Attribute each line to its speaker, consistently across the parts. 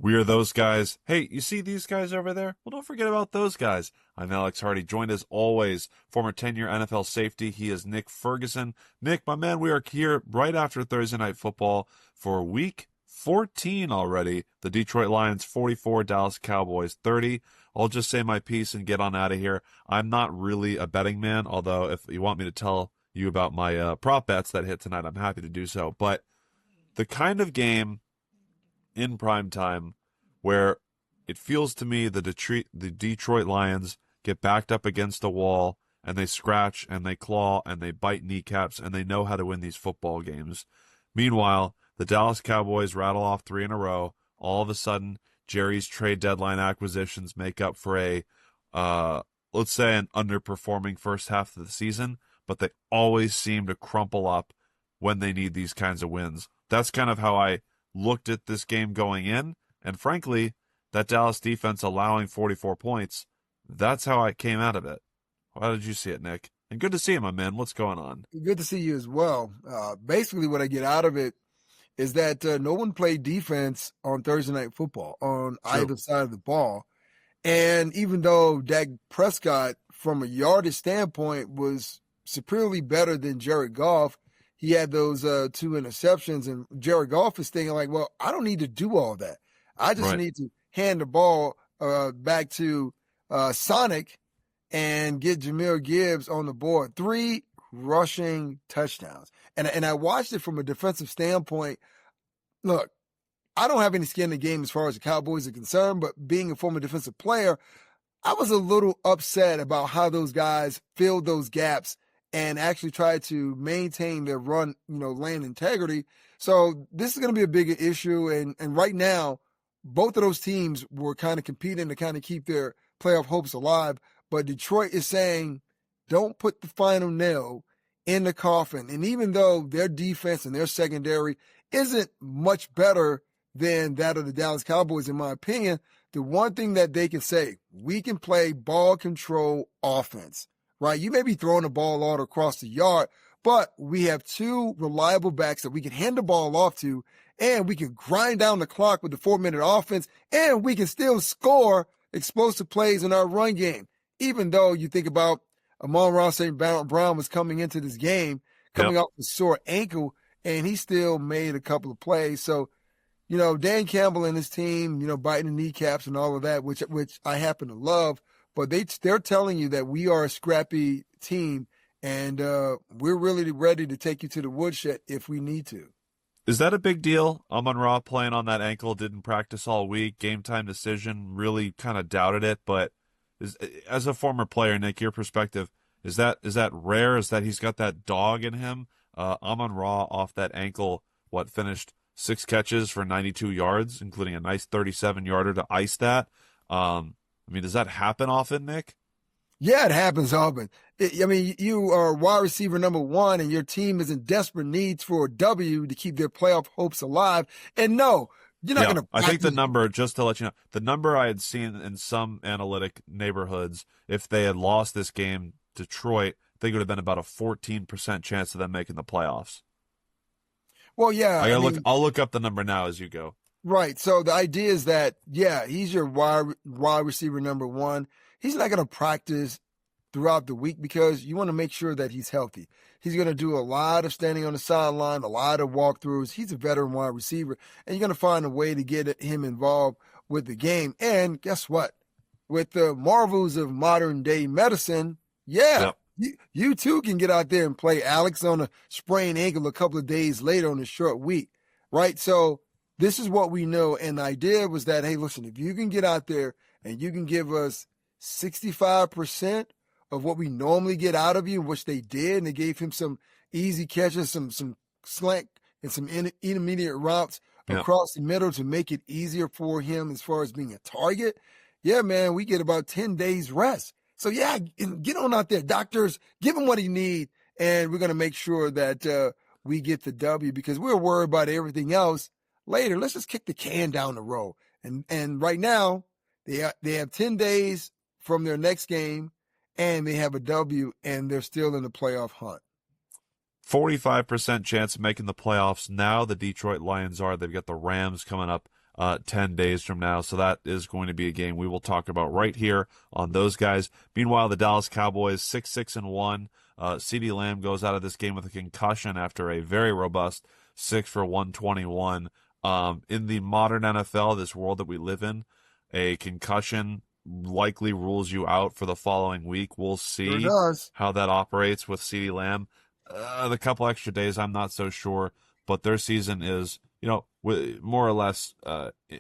Speaker 1: We are those guys. Hey, you see these guys over there? Well, don't forget about those guys. I'm Alex Hardy, joined as always, former 10-year NFL safety. He is Nick Ferguson. Nick, my man, we are here right after Thursday Night Football for week 14 already. The Detroit Lions 44, Dallas Cowboys 30. I'll just say my piece and get on out of here. I'm not really a betting man, although if you want me to tell you about my prop bets that hit tonight, I'm happy to do so. But the kind of game in prime time where it feels to me the Detroit Lions get backed up against a wall and they scratch and they claw and they bite kneecaps and they know how to win these football games. Meanwhile, the Dallas Cowboys rattle off 3 in a row. All of a sudden, Jerry's trade deadline acquisitions make up for let's say an underperforming first half of the season, but they always seem to crumple up when they need these kinds of wins. That's kind of how I looked at this game going in, and frankly, that Dallas defense allowing 44 points, that's how I came out of it. How did you see it, Nick? And good to see you, my man. What's going on?
Speaker 2: Good to see you as well. Basically, what I get out of it is that no one played defense on Thursday Night Football on either side of the ball. And even though Dak Prescott, from a yardage standpoint, was superiorly better than Jared Goff, he had those 2 interceptions, and Jared Goff is thinking like, well, I don't need to do all that. I just need to hand the ball back to Sonic and get Jahmyr Gibbs on the board. 3 rushing touchdowns. And I watched it from a defensive standpoint. Look, I don't have any skin in the game as far as the Cowboys are concerned, but being a former defensive player, I was a little upset about how those guys filled those gaps and actually tried to maintain their run, lane integrity. So this is going to be a bigger issue. And right now, both of those teams were kind of competing to kind of keep their playoff hopes alive. But Detroit is saying, don't put the final nail in the coffin. And even though their defense and their secondary isn't much better than that of the Dallas Cowboys, in my opinion, the one thing that they can say, we can play ball control offense, right? You may be throwing the ball all across the yard, but we have 2 reliable backs that we can hand the ball off to, and we can grind down the clock with the 4-minute offense, and we can still score explosive plays in our run game. Even though you think about Amon-Ra St. Brown was coming into this game, coming off a sore ankle, and he still made a couple of plays. So, Dan Campbell and his team, biting the kneecaps and all of that, which I happen to love, but they're telling you that we are a scrappy team, and we're really ready to take you to the woodshed if we need to.
Speaker 1: Is that a big deal? Amon-Ra playing on that ankle, didn't practice all week, game time decision, really kind of doubted it, but as a former player, Nick, your perspective, is that rare? Is that he's got that dog in him? Amon-Ra off that ankle, finished 6 catches for 92 yards, including a nice 37-yarder to ice that. Does that happen often, Nick?
Speaker 2: Yeah, it happens often. You are wide receiver number 1, and your team is in desperate needs for a W to keep their playoff hopes alive. And no, you're not going to.
Speaker 1: I think the number, just to let you know, the number I had seen in some analytic neighborhoods, if they had lost this game, Detroit, I think it would have been about a 14% chance of them making the playoffs.
Speaker 2: Well, yeah.
Speaker 1: I'll look up the number now as you go.
Speaker 2: Right. So the idea is that, he's your wide receiver number 1. He's not going to practice throughout the week because you want to make sure that he's healthy. He's going to do a lot of standing on the sideline, a lot of walkthroughs. He's a veteran wide receiver, and you're going to find a way to get him involved with the game. And guess what? With the marvels of modern day medicine, you too can get out there and play Alex on a sprained ankle a couple of days later on a short week, right? So this is what we know. And the idea was that, hey, listen, if you can get out there and you can give us 65% of what we normally get out of you, which they did, and they gave him some easy catches, some slant and some intermediate routes across the middle to make it easier for him as far as being a target. Yeah, man, we get about 10 days rest. So, get on out there. Doctors, give him what he needs, and we're going to make sure that we get the W because we're worried about everything else later. Let's just kick the can down the road. And right now, they have 10 days from their next game, and they have a W, and they're still in the playoff hunt.
Speaker 1: 45% chance of making the playoffs now. The Detroit Lions are. They've got the Rams coming up 10 days from now. So that is going to be a game we will talk about right here on those guys. Meanwhile, the Dallas Cowboys 6-1. CeeDee Lamb goes out of this game with a concussion after a very robust 6 for 121. In the modern NFL, this world that we live in, a concussion likely rules you out for the following week. We'll see how that operates with CeeDee Lamb. The couple extra days, I'm not so sure, but their season is, more or less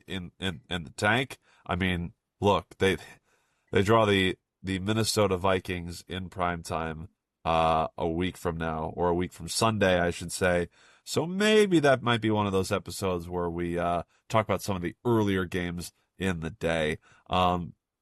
Speaker 1: in the tank. I mean, look, they draw the Minnesota Vikings in prime time a week from now, or a week from Sunday, I should say. So maybe that might be one of those episodes where we talk about some of the earlier games in the day.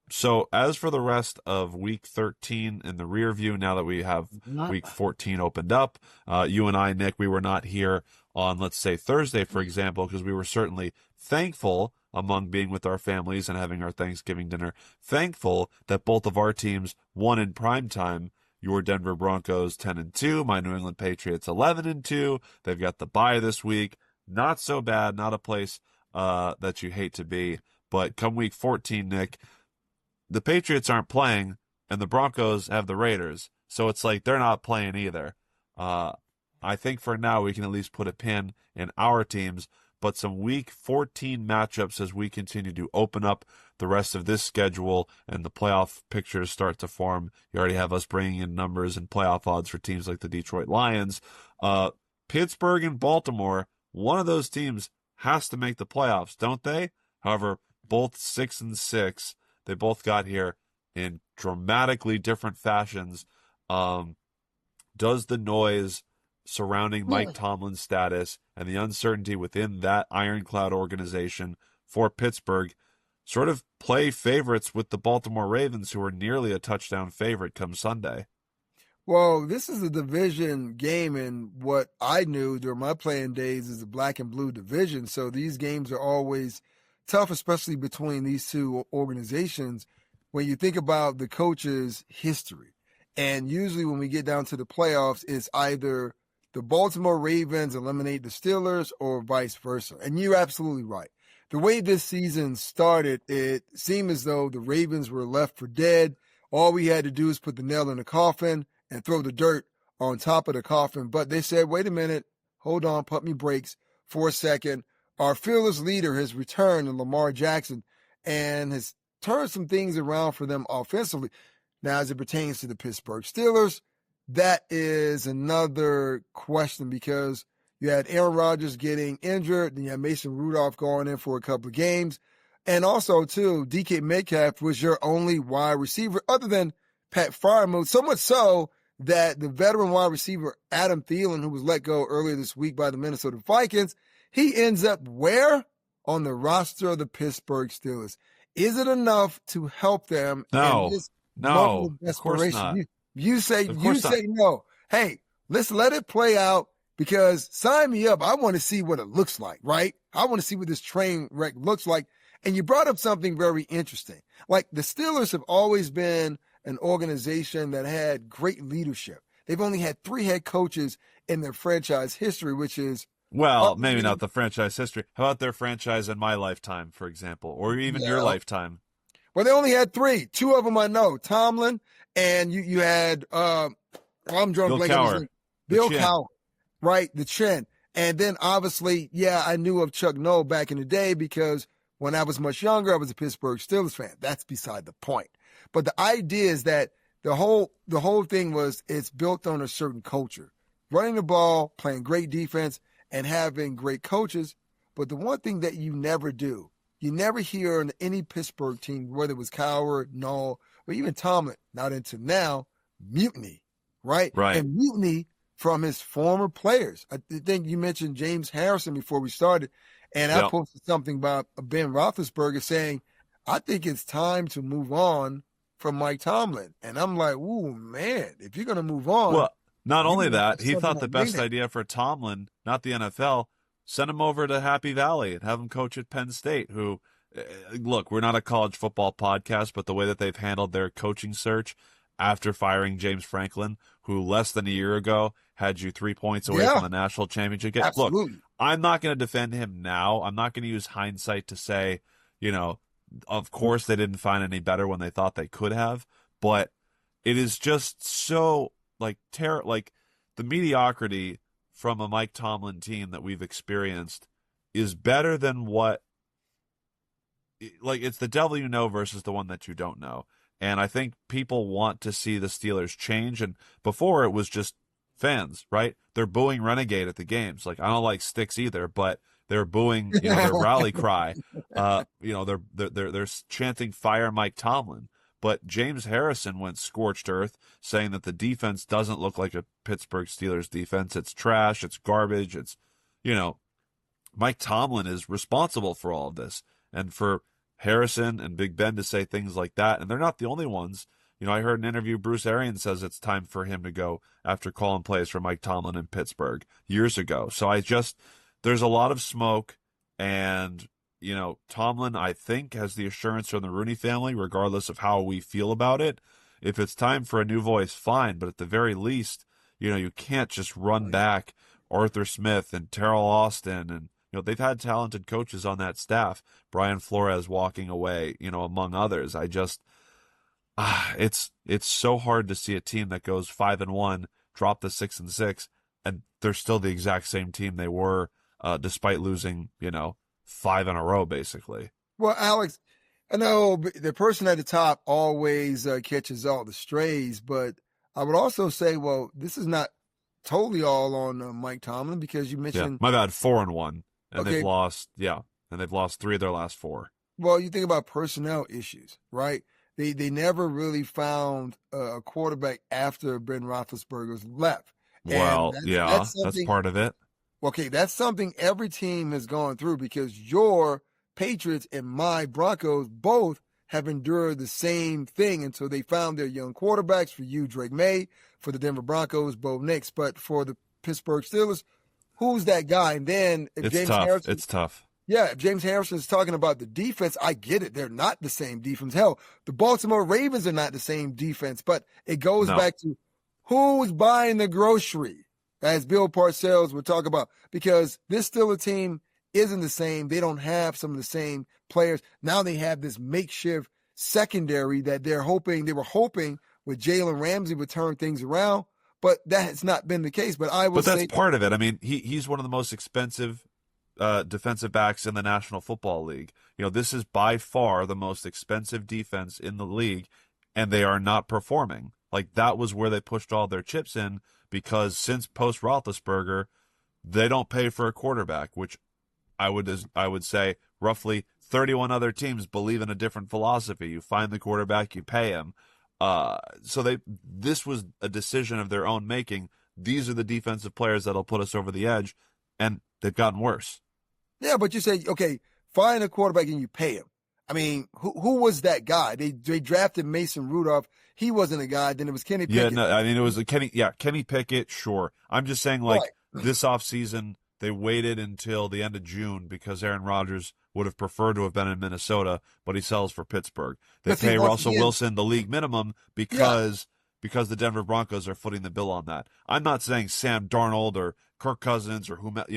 Speaker 1: So as for the rest of week 13 in the rear view, now that we have week 14 opened up, you and I, Nick, we were not here on, let's say, Thursday, for example, because we were certainly thankful, among being with our families and having our Thanksgiving dinner, thankful that both of our teams won in prime time. Your Denver Broncos 10-2, my New England Patriots 11-2. They've got the bye this week. Not so bad, not a place that you hate to be. But come week 14, Nick, the Patriots aren't playing, and the Broncos have the Raiders. So it's like they're not playing either. I think for now we can at least put a pin in our teams, but some week 14 matchups as we continue to open up the rest of this schedule and the playoff pictures start to form. You already have us bringing in numbers and playoff odds for teams like the Detroit Lions. Pittsburgh and Baltimore, one of those teams has to make the playoffs, don't they? However, both 6-6. They both got here in dramatically different fashions. Does the noise surrounding Mike Tomlin's status and the uncertainty within that ironclad organization for Pittsburgh sort of play favorites with the Baltimore Ravens, who are nearly a touchdown favorite come Sunday?
Speaker 2: Well, this is a division game, and what I knew during my playing days is a black and blue division. So these games are always tough, especially between these two organizations, when you think about the coach's history. And usually when we get down to the playoffs, it's either the Baltimore Ravens eliminate the Steelers or vice versa. And you're absolutely right. The way this season started, it seemed as though the Ravens were left for dead. All we had to do is put the nail in the coffin and throw the dirt on top of the coffin. But they said, wait a minute, hold on, pump me brakes for a second. Our fearless leader has returned in Lamar Jackson and has turned some things around for them offensively. Now, as it pertains to the Pittsburgh Steelers, that is another question, because you had Aaron Rodgers getting injured, then you had Mason Rudolph going in for a couple of games. And also, too, DK Metcalf was your only wide receiver other than Pat Freiermuth, so much so that the veteran wide receiver Adam Thielen, who was let go earlier this week by the Minnesota Vikings, he ends up where? On the roster of the Pittsburgh Steelers. Is it enough to help them?
Speaker 1: No, of course not.
Speaker 2: You say no. Hey, let's let it play out, because sign me up. I want to see what it looks like, right? I want to see what this train wreck looks like. And you brought up something very interesting. Like, the Steelers have always been an organization that had great leadership. They've only had 3 head coaches in their franchise history, which is,
Speaker 1: well, maybe not the franchise history. How about their franchise in my lifetime, for example, or even your lifetime?
Speaker 2: Well, they only had 3. 2 of them I know, Tomlin, and you had I'm drawing blank on his name. Bill Cowher, right? The Chin. And then obviously, I knew of Chuck Noll back in the day, because when I was much younger, I was a Pittsburgh Steelers fan. That's beside the point. But the idea is that the whole thing was, it's built on a certain culture. Running the ball, playing great defense, and having great coaches. But the one thing that you never do, you never hear on any Pittsburgh team, whether it was Cowher, Noll, or even Tomlin, not until now, mutiny, right?
Speaker 1: Right.
Speaker 2: And mutiny from his former players. I think you mentioned James Harrison before we started, and I posted something about Ben Roethlisberger saying, I think it's time to move on from Mike Tomlin. And I'm like, ooh, man, if you're going to move on.
Speaker 1: Well, not only that, he thought the best idea for Tomlin, not the NFL, send him over to Happy Valley and have him coach at Penn State, who, look, we're not a college football podcast, but the way that they've handled their coaching search after firing James Franklin who less than a year ago had you 3 points away
Speaker 2: Yeah,
Speaker 1: from the national championship game. Look,
Speaker 2: absolutely.
Speaker 1: I'm not going to defend him now. I'm not going to use hindsight to say, of course they didn't find any better when they thought they could have, but it is just so like the mediocrity from a Mike Tomlin team that we've experienced is better than it's the devil you know versus the one that you don't know. And I think people want to see the Steelers change. And before it was just fans, right? They're booing Renegade at the games. Like, I don't like Sticks either, but they're booing, their rally cry. They're chanting "Fire Mike Tomlin." But James Harrison went scorched earth, saying that the defense doesn't look like a Pittsburgh Steelers defense. It's trash. It's garbage. It's, Mike Tomlin is responsible for all of this. And for Harrison and Big Ben to say things like that, and they're not the only ones. I heard an interview, Bruce Arians says it's time for him to go after calling plays for Mike Tomlin in Pittsburgh years ago. So there's a lot of smoke, and, Tomlin, I think, has the assurance from the Rooney family, regardless of how we feel about it. If it's time for a new voice, fine, but at the very least, you can't just run back Arthur Smith and Terrell Austin, and they've had talented coaches on that staff. Brian Flores walking away, among others. It's so hard to see a team that goes 5-1, drop the 6-6, and they're still the exact same team they were, despite losing, 5 in a row, basically.
Speaker 2: Well, Alex, I know the person at the top always catches all the strays, but I would also say, well, this is not totally all on Mike Tomlin, because you mentioned,
Speaker 1: my bad, 4-1. And
Speaker 2: okay.
Speaker 1: they've lost 3 of their last 4.
Speaker 2: Well, you think about personnel issues, right? They never really found a quarterback after Ben Roethlisberger's left.
Speaker 1: Well, that's part of it.
Speaker 2: Okay, that's something every team has gone through, because your Patriots and my Broncos both have endured the same thing until they found their young quarterbacks. For you, Drake May; for the Denver Broncos, Bo Nix; but for the Pittsburgh Steelers, who's that guy? And then if
Speaker 1: it's
Speaker 2: James
Speaker 1: tough.
Speaker 2: Harrison,
Speaker 1: it's tough.
Speaker 2: Yeah, if James Harrison is talking about the defense, I get it. They're not the same defense. Hell, the Baltimore Ravens are not the same defense. But it goes back to who's buying the grocery, as Bill Parcells would talk about, because this Steelers team isn't the same. They don't have some of the same players. Now they have this makeshift secondary that they were hoping with Jalen Ramsey would turn things around, but that has not been the case. But
Speaker 1: that's part of it. I mean, he's one of the most expensive defensive backs in the National Football League. This is by far the most expensive defense in the league, and they are not performing. Like, that was where they pushed all their chips in, because since post Roethlisberger, they don't pay for a quarterback, which I would say roughly 31 other teams believe in a different philosophy. You find the quarterback, you pay him. So this was a decision of their own making. These are the defensive players that'll put us over the edge, and they've gotten worse.
Speaker 2: Yeah, but you say, okay, find a quarterback and you pay him. I mean, who was that guy? They drafted Mason Rudolph. He wasn't a guy. Then it was Kenny Pickett.
Speaker 1: Yeah, no, I mean, it was Kenny Pickett, sure. I'm just saying, like, this offseason, they waited until the end of June because Aaron Rodgers would have preferred to have been in Minnesota, but he sells for Pittsburgh. They pay Russell Wilson the league minimum because the Denver Broncos are footing the bill on that. I'm not saying Sam Darnold or Kirk Cousins or whomever,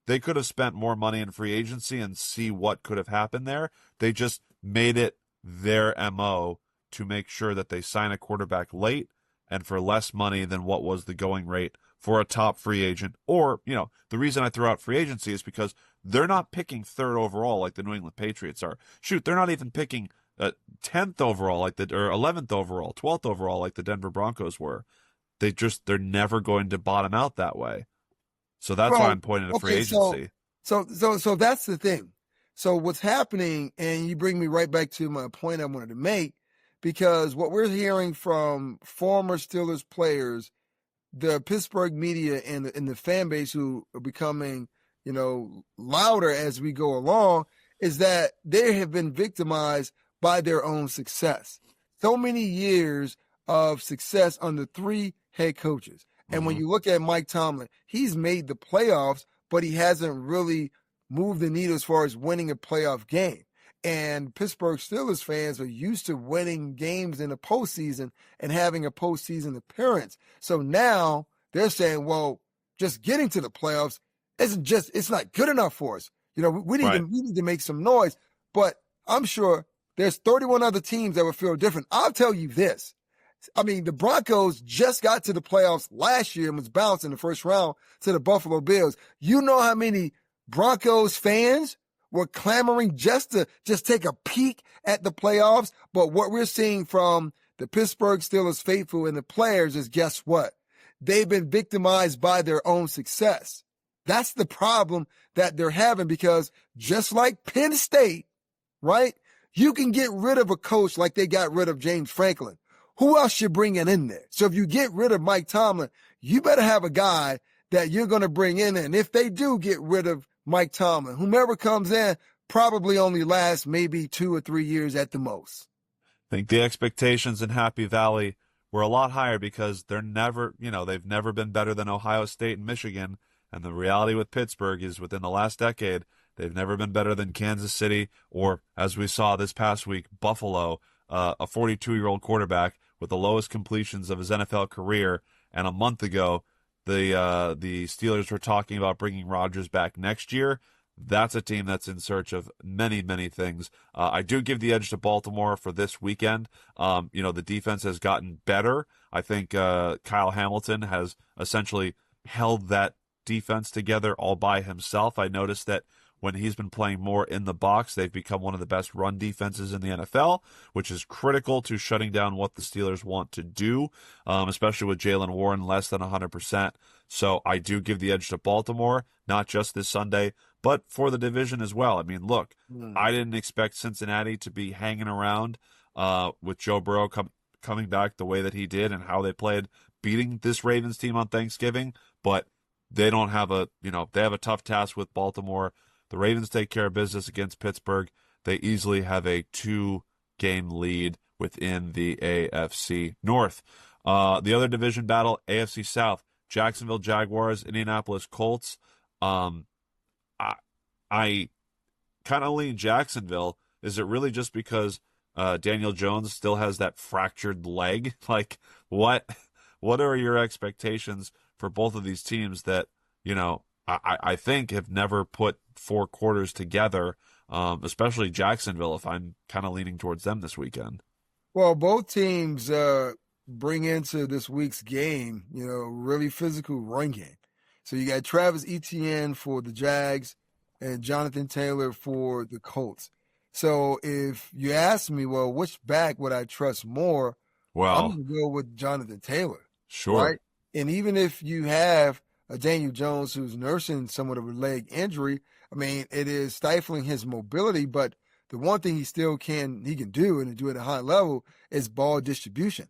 Speaker 1: they could have spent more money in free agency and see what could have happened there. They just made it their MO to make sure that they sign a quarterback late and for less money than what was the going rate for a top free agent. Or, the reason I throw out free agency is because they're not picking 3rd overall like the New England Patriots are. Shoot, they're not even picking 10th overall or 11th overall, 12th overall like the Denver Broncos were. They're never going to bottom out that way. So that's why I'm pointing to free agency.
Speaker 2: So that's the thing. So what's happening, and you bring me right back to my point I wanted to make, because what we're hearing from former Steelers players, the Pittsburgh media and the fan base who are becoming, louder as we go along, is that they have been victimized by their own success. So many years of success under 3 head coaches. And when you look at Mike Tomlin, he's made the playoffs, but he hasn't really moved the needle as far as winning a playoff game. And Pittsburgh Steelers fans are used to winning games in the postseason and having a postseason appearance. So now they're saying, well, just getting to the playoffs it's not good enough for us. We need to make some noise. But I'm sure there's 31 other teams that would feel different. I'll tell you this. I mean, the Broncos just got to the playoffs last year and was bounced in the first round to the Buffalo Bills. You know how many Broncos fans were clamoring just to take a peek at the playoffs? But what we're seeing from the Pittsburgh Steelers faithful and the players is, guess what? They've been victimized by their own success. That's the problem that they're having, because just like Penn State, right? You can get rid of a coach like they got rid of James Franklin. Who else you bringing in there? So if you get rid of Mike Tomlin, you better have a guy that you're going to bring in. And if they do get rid of Mike Tomlin, whomever comes in probably only lasts maybe 2 or 3 years at the most.
Speaker 1: I think the expectations in Happy Valley were a lot higher because they've never been better than Ohio State and Michigan. And the reality with Pittsburgh is within the last decade, they've never been better than Kansas City or, as we saw this past week, Buffalo, a 42-year-old quarterback with the lowest completions of his NFL career. And a month ago, the Steelers were talking about bringing Rodgers back next year. That's a team that's in search of many, many things. I do give the edge to Baltimore for this weekend. The defense has gotten better. I think Kyle Hamilton has essentially held that defense together all by himself. I noticed that when he's been playing more in the box, they've become one of the best run defenses in the NFL, which is critical to shutting down what the Steelers want to do, especially with Jaylen Warren less than 100%. So I do give the edge to Baltimore, not just this Sunday, but for the division as well. I mean, look, I didn't expect Cincinnati to be hanging around with Joe Burrow coming back the way that he did and how they played, beating this Ravens team on Thanksgiving, but they don't have they have a tough task with Baltimore. The Ravens take care of business against Pittsburgh. They easily have a 2-game lead within the AFC North. The other division battle, AFC South, Jacksonville Jaguars, Indianapolis Colts. I kind of lean Jacksonville. Is it really just because Daniel Jones still has that fractured leg? Like, what are your expectations for both of these teams that, I think have never put 4 quarters together, especially Jacksonville, if I'm kind of leaning towards them this weekend?
Speaker 2: Well, both teams bring into this week's game, really physical run game. So you got Travis Etienne for the Jags and Jonathan Taylor for the Colts. So if you ask me, well, which back would I trust more?
Speaker 1: Well,
Speaker 2: I'm going to go with Jonathan Taylor.
Speaker 1: Sure.
Speaker 2: Right? And even if you have a Daniel Jones who's nursing somewhat of a leg injury, I mean, it is stifling his mobility, but the one thing he can do and do at a high level is ball distribution.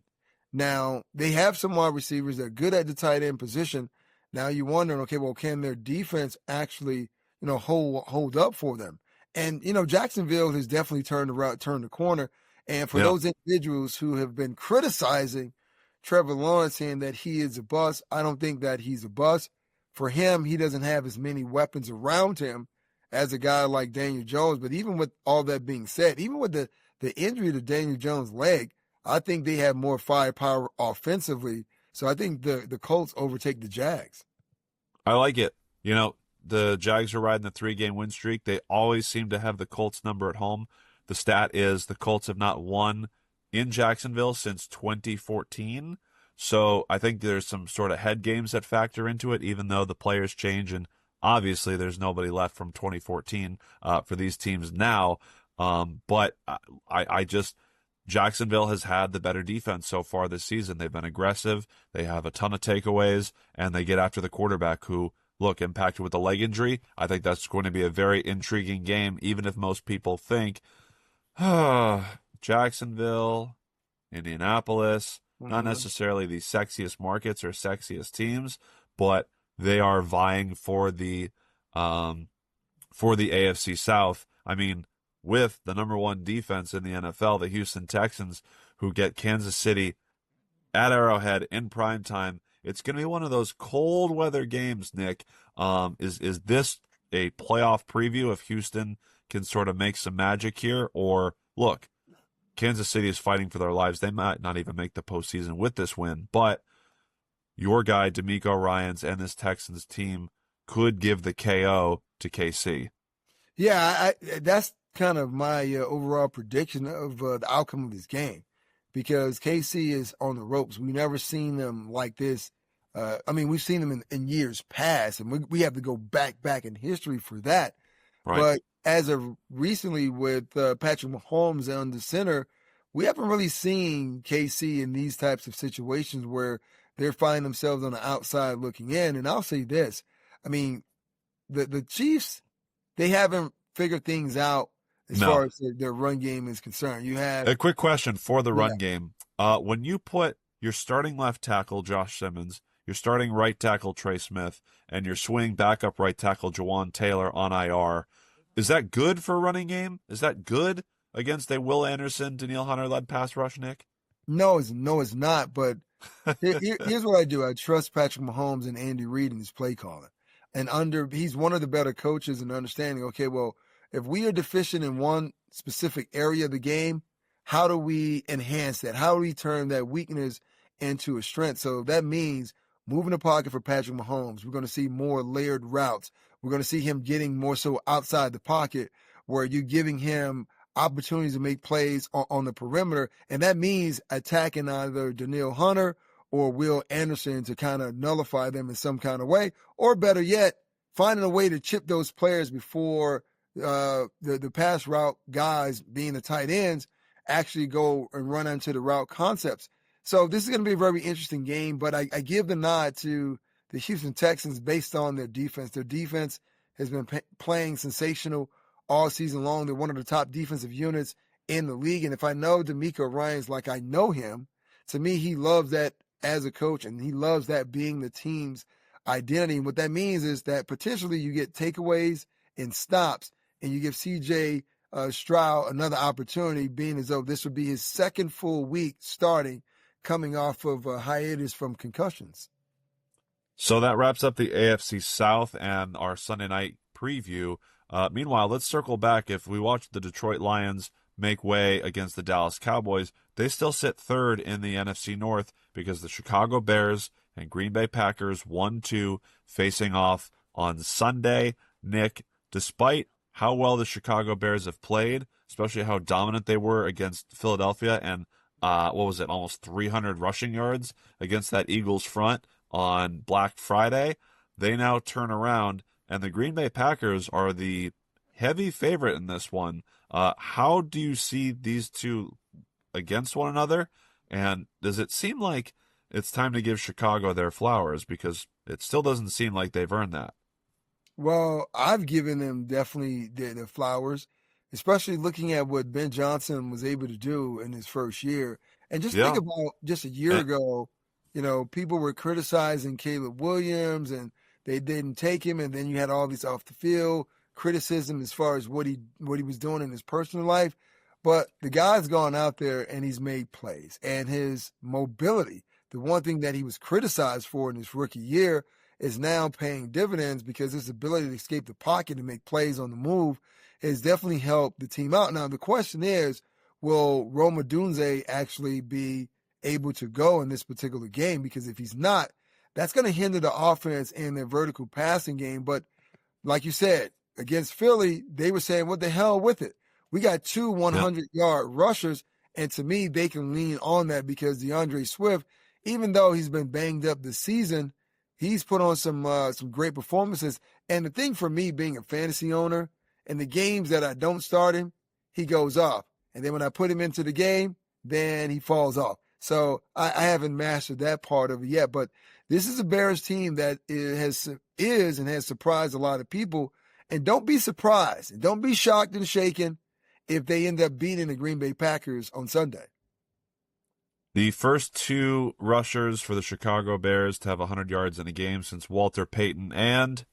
Speaker 2: Now, they have some wide receivers that are good at the tight end position. Now you're wondering, okay, well, can their defense actually, hold up for them? And, Jacksonville has definitely turned the corner. And for those individuals who have been criticizing Trevor Lawrence saying that he is a bust, I don't think that he's a bust. For him, he doesn't have as many weapons around him as a guy like Daniel Jones. But even with all that being said, even with the injury to Daniel Jones' leg, I think they have more firepower offensively. So I think the Colts overtake the Jags.
Speaker 1: I like it. The Jags are riding the 3-game win streak. They always seem to have the Colts number at home. The stat is the Colts have not won in Jacksonville since 2014. So I think there's some sort of head games that factor into it, even though the players change. And obviously there's nobody left from 2014 for these teams now. But Jacksonville has had the better defense so far this season. They've been aggressive. They have a ton of takeaways, and they get after the quarterback who, impacted with a leg injury. I think that's going to be a very intriguing game, even if most people think, Jacksonville, Indianapolis, not necessarily the sexiest markets or sexiest teams, but they are vying for the AFC South. I mean, with the number 1 defense in the NFL, the Houston Texans, who get Kansas City at Arrowhead in prime time. It's going to be one of those cold weather games, Nick. Is this a playoff preview if Houston can sort of make some magic here? Or, look, Kansas City is fighting for their lives. They might not even make the postseason with this win, but your guy, DeMeco Ryans, and this Texans team could give the KO to KC.
Speaker 2: Yeah, that's kind of my overall prediction of the outcome of this game, because KC is on the ropes. We've never seen them like this. We've seen them in years past, and we have to go back in history for that.
Speaker 1: Right.
Speaker 2: But as of recently with Patrick Mahomes on the center, we haven't really seen KC in these types of situations where they're finding themselves on the outside looking in. And I'll say this, the Chiefs, they haven't figured things out as far as their run game is concerned. You have
Speaker 1: a quick question for the run game. When you put your starting left tackle, Josh Simmons, your starting right tackle, Trey Smith, and your swing backup right tackle, Jawan Taylor, on IR, is that good for a running game? Is that good against a Will Anderson, Danielle Hunter-led pass rush, Nick?
Speaker 2: No, it's not. But here's what I do. I trust Patrick Mahomes and Andy Reid in his play calling. And he's one of the better coaches in understanding, okay, well, if we are deficient in one specific area of the game, how do we enhance that? How do we turn that weakness into a strength? So that means moving the pocket for Patrick Mahomes. We're going to see more layered routes. We're going to see him getting more so outside the pocket, where you're giving him opportunities to make plays on the perimeter. And that means attacking either Danielle Hunter or Will Anderson to kind of nullify them in some kind of way, or better yet, finding a way to chip those players before the pass route guys, being the tight ends, actually go and run into the route concepts. So this is going to be a very interesting game, but I give the nod to the Houston Texans based on their defense. Their defense has been playing sensational all season long. They're one of the top defensive units in the league. And if I know DeMeco Ryans like I know him, to me, he loves that as a coach, and he loves that being the team's identity. And what that means is that potentially you get takeaways and stops, and you give C.J. Stroud another opportunity, being as though this would be his second full week starting, coming off of a hiatus from concussions.
Speaker 1: So that wraps up the AFC South and our Sunday night preview. Meanwhile, let's circle back. If we watch the Detroit Lions make way against the Dallas Cowboys, they still sit third in the NFC North because the Chicago Bears and Green Bay Packers 1-2 facing off on Sunday. Nick, despite how well the Chicago Bears have played, especially how dominant they were against Philadelphia and almost 300 rushing yards against that Eagles front on Black Friday, they now turn around, and the Green Bay Packers are the heavy favorite in this one. How do you see these two against one another? And does it seem like it's time to give Chicago their flowers? Because it still doesn't seem like they've earned that.
Speaker 2: Well, I've given them definitely their flowers, especially looking at what Ben Johnson was able to do in his first year. And just think about just a year ago, people were criticizing Caleb Williams and they didn't take him. And then you had all these off the field criticism as far as what he was doing in his personal life. But the guy's gone out there and he's made plays, and his mobility, the one thing that he was criticized for in his rookie year, is now paying dividends, because his ability to escape the pocket and make plays on the move has definitely helped the team out. Now, the question is, will Rome Odunze actually be able to go in this particular game? Because if he's not, that's going to hinder the offense in their vertical passing game. But like you said, against Philly, they were saying, what the hell with it? We got two 100-yard rushers, and to me, they can lean on that, because DeAndre Swift, even though he's been banged up this season, he's put on some great performances. And the thing for me, being a fantasy owner, in the games that I don't start him, he goes off. And then when I put him into the game, then he falls off. So I haven't mastered that part of it yet. But this is a Bears team that is and has surprised a lot of people. And don't be surprised and don't be shocked and shaken if they end up beating the Green Bay Packers on Sunday.
Speaker 1: The first two rushers for the Chicago Bears to have 100 yards in a game since Walter Payton and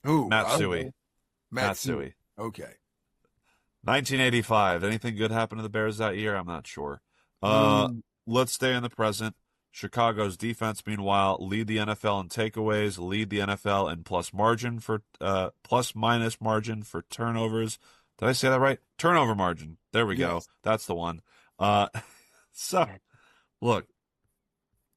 Speaker 1: Matt Suey.
Speaker 2: Matt Suey. Okay.
Speaker 1: 1985. Anything good happened to the Bears that year? I'm not sure. Let's stay in the present. Chicago's defense, meanwhile, lead the NFL in takeaways, lead the NFL in plus minus margin for turnovers. Did I say that right? Turnover margin. There we go.
Speaker 2: Yes.
Speaker 1: That's the one. So, look,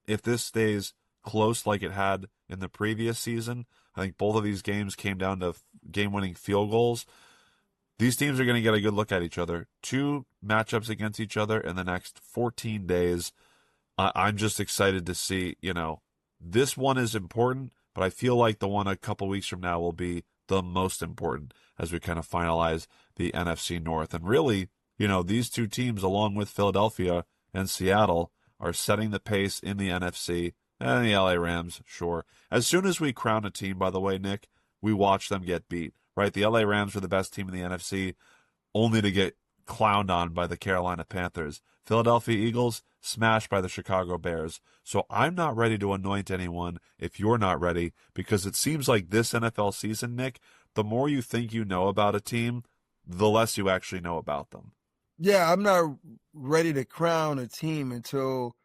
Speaker 1: if this stays close like it had in the previous season, I think both of these games came down to game-winning field goals. These teams are going to get a good look at each other. 2 matchups against each other in the next 14 days. I'm just excited to see, this one is important, but I feel like the one a couple weeks from now will be the most important as we kind of finalize the NFC North. And really, these 2 teams, along with Philadelphia and Seattle, are setting the pace in the NFC and the LA Rams, sure. As soon as we crown a team, by the way, Nick, we watch them get beat, right? The LA Rams were the best team in the NFC, only to get clowned on by the Carolina Panthers. Philadelphia Eagles smashed by the Chicago Bears. So I'm not ready to anoint anyone if you're not ready, because it seems like this NFL season, Nick, the more you think you know about a team, the less you actually know about them.
Speaker 2: Yeah, I'm not ready to crown a team until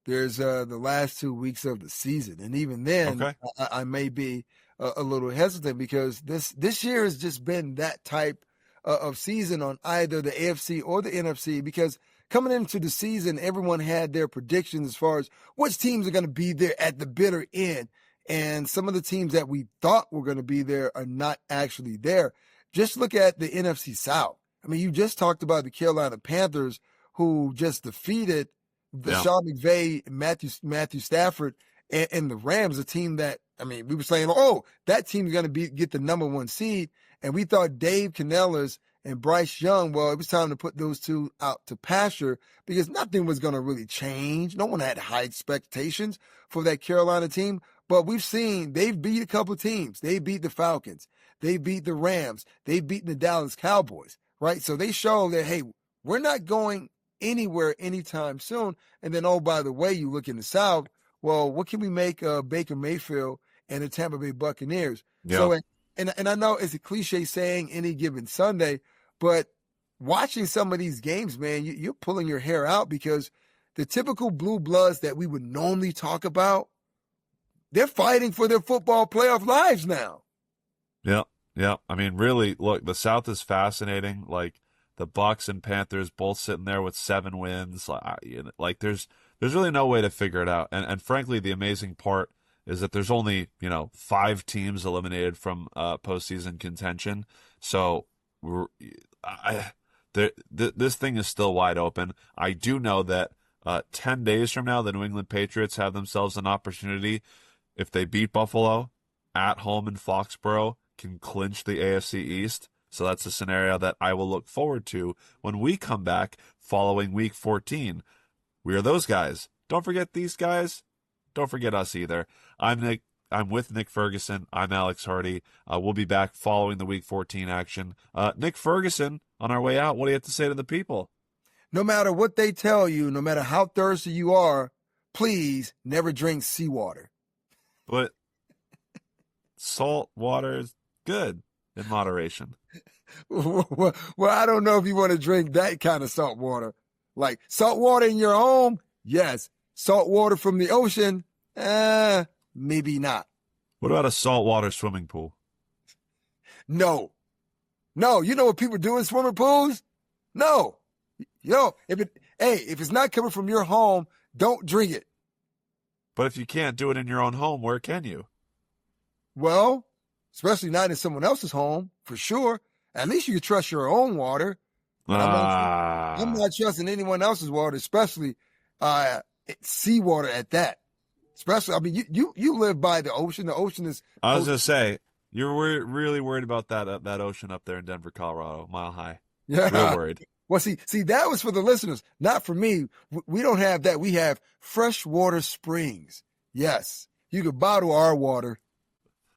Speaker 2: there's the last 2 weeks of the season. And even then,
Speaker 1: Okay.
Speaker 2: I may be a little hesitant, because this year has just been that type of season on either the AFC or the NFC, because coming into the season, everyone had their predictions as far as which teams are going to be there at the bitter end. And some of the teams that we thought were going to be there are not actually there. Just look at the NFC South. I mean, you just talked about the Carolina Panthers, who just defeated Sean McVay, Matthew Stafford, and the Rams, a team that, I mean, we were saying, oh, that team's going to get the number 1 seed. And we thought Dave Canellis and Bryce Young, well, it was time to put those 2 out to pasture, because nothing was going to really change. No one had high expectations for that Carolina team. But we've seen they've beat a couple of teams. They beat the Falcons. They beat the Rams. They've beaten the Dallas Cowboys, right? So they show that, hey, we're not going anywhere anytime soon. And then, oh, by the way, you look in the South, well, what can we make Baker Mayfield and the Tampa Bay Buccaneers?
Speaker 1: Yeah.
Speaker 2: So, and I know it's a cliche saying any given Sunday, but watching some of these games, man, you're pulling your hair out, because the typical blue bloods that we would normally talk about, they're fighting for their football playoff lives now.
Speaker 1: Yeah. Yeah. I mean, really, look, the South is fascinating. Like, the Bucs and Panthers both sitting there with 7 wins. Like there's really no way to figure it out. And frankly, the amazing part is that there's only, 5 teams eliminated from postseason contention. So this thing is still wide open. I do know that 10 days from now, the New England Patriots have themselves an opportunity, if they beat Buffalo at home in Foxborough, can clinch the AFC East. So that's a scenario that I will look forward to when we come back following Week 14. We are those guys. Don't forget these guys. Don't forget us either. I'm Nick. I'm with Nick Ferguson. I'm Alex Hardy. We'll be back following the Week 14 action. Nick Ferguson, on our way out, what do you have to say to the people?
Speaker 2: No matter what they tell you, no matter how thirsty you are, please never drink seawater.
Speaker 1: But salt water is good in moderation.
Speaker 2: Well, I don't know if you want to drink that kind of salt water. Like salt water in your home, yes. Salt water from the ocean, maybe not.
Speaker 1: What about a saltwater swimming pool?
Speaker 2: No. You know what people do in swimming pools? No. If it's not coming from your home, don't drink it.
Speaker 1: But if you can't do it in your own home, where can you?
Speaker 2: Well, especially not in someone else's home, for sure. At least you can trust your own water. I'm not trusting anyone else's water, especially seawater at that. Especially, I mean, you live by the ocean. The ocean is.
Speaker 1: I was gonna say you're really worried about that ocean up there in Denver, Colorado, Mile High.
Speaker 2: Yeah,
Speaker 1: real worried.
Speaker 2: Well, see, that was for the listeners, not for me. We don't have that. We have freshwater springs. Yes, you can bottle our water